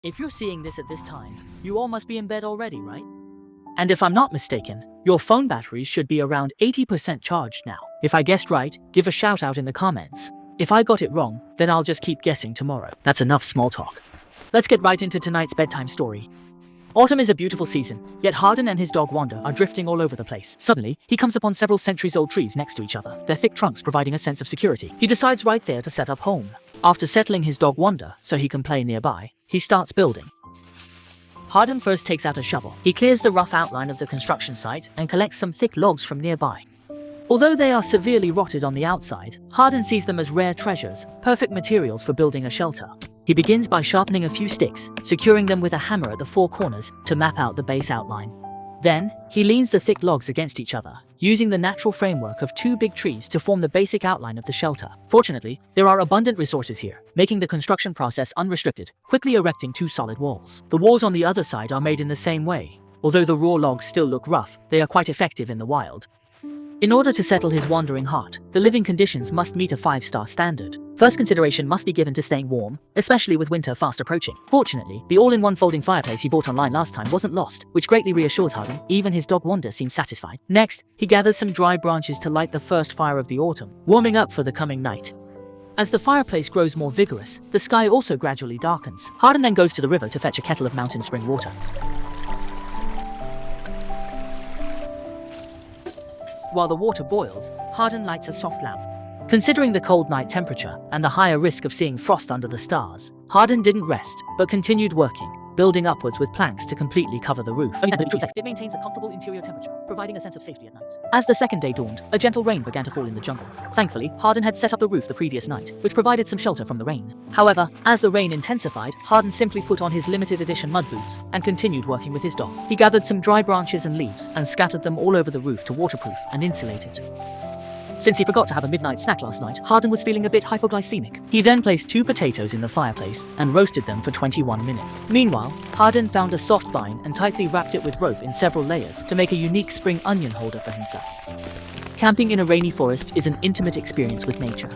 If you're seeing this at this time, you all must be in bed already, right? And if I'm not mistaken, your phone batteries should be around 80% charged now. If I guessed right, give a shout out in the comments. If I got it wrong, then I'll just keep guessing tomorrow. That's enough small talk. Let's get right into tonight's bedtime story. Autumn is a beautiful season, yet Hardin and his dog Wanda are drifting all over the place. Suddenly, he comes upon several centuries-old trees next to each other, their thick trunks providing a sense of security. He decides right there to set up home. After settling his dog Wanda so he can play nearby, he starts building. Hardin first takes out a shovel. He clears the rough outline of the construction site and collects some thick logs from nearby. Although they are severely rotted on the outside, Hardin sees them as rare treasures, perfect materials for building a shelter. He begins by sharpening a few sticks, securing them with a hammer at the four corners to map out the base outline. Then, he leans the thick logs against each other, using the natural framework of two big trees to form the basic outline of the shelter. Fortunately, there are abundant resources here, making the construction process unrestricted, quickly erecting two solid walls. The walls on the other side are made in the same way. Although the raw logs still look rough, they are quite effective in the wild. In order to settle his wandering heart, the living conditions must meet a 5-star standard. First consideration must be given to staying warm, especially with winter fast approaching. Fortunately, the all-in-one folding fireplace he bought online last time wasn't lost, which greatly reassures Hardin. Even his dog Wanda seems satisfied. Next, he gathers some dry branches to light the first fire of the autumn, warming up for the coming night. As the fireplace grows more vigorous, the sky also gradually darkens. Hardin then goes to the river to fetch a kettle of mountain spring water. While the water boils, Hardin lights a soft lamp. Considering the cold night temperature and the higher risk of seeing frost under the stars, Hardin didn't rest, but continued working, building upwards with planks to completely cover the roof. It maintains a comfortable interior temperature, providing a sense of safety at night. As the second day dawned, a gentle rain began to fall in the jungle. Thankfully, Hardin had set up the roof the previous night, which provided some shelter from the rain. However, as the rain intensified, Hardin simply put on his limited edition mud boots and continued working with his dog. He gathered some dry branches and leaves and scattered them all over the roof to waterproof and insulate it. Since he forgot to have a midnight snack last night, Hardin was feeling a bit hypoglycemic. He then placed 2 potatoes in the fireplace and roasted them for 21 minutes. Meanwhile, Hardin found a soft vine and tightly wrapped it with rope in several layers to make a unique spring onion holder for himself. Camping in a rainy forest is an intimate experience with nature.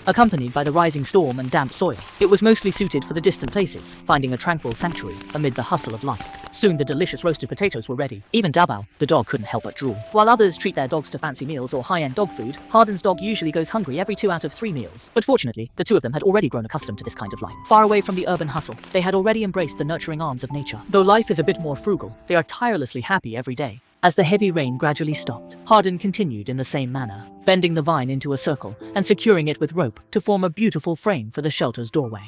Accompanied by the rising storm and damp soil, it was mostly suited for the distant places, finding a tranquil sanctuary amid the hustle of life. Soon the delicious roasted potatoes were ready. Even Dabao, the dog, couldn't help but drool. While others treat their dogs to fancy meals or high-end dog food, Hardin's dog usually goes hungry every 2 out of 3 meals. But fortunately, the two of them had already grown accustomed to this kind of life. Far away from the urban hustle, they had already embraced the nurturing arms of nature. Though life is a bit more frugal, they are tirelessly happy every day. As the heavy rain gradually stopped, Hardin continued in the same manner, bending the vine into a circle and securing it with rope to form a beautiful frame for the shelter's doorway.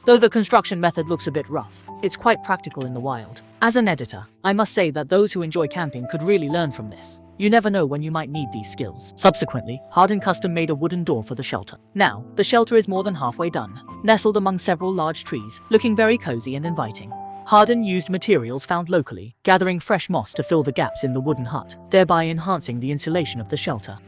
Though the construction method looks a bit rough, it's quite practical in the wild. As an editor, I must say that those who enjoy camping could really learn from this. You never know when you might need these skills. Subsequently, Hardin custom made a wooden door for the shelter. Now, the shelter is more than halfway done, nestled among several large trees, looking very cozy and inviting. Hardin used materials found locally, gathering fresh moss to fill the gaps in the wooden hut, thereby enhancing the insulation of the shelter.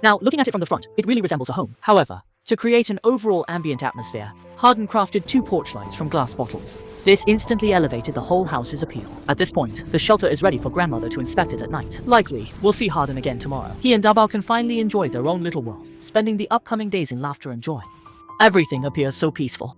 Now, looking at it from the front, it really resembles a home. However, to create an overall ambient atmosphere, Hardin crafted 2 porch lights from glass bottles. This instantly elevated the whole house's appeal. At this point, the shelter is ready for grandmother to inspect it at night. Likely, we'll see Hardin again tomorrow. He and Dabao can finally enjoy their own little world, spending the upcoming days in laughter and joy. Everything appears so peaceful.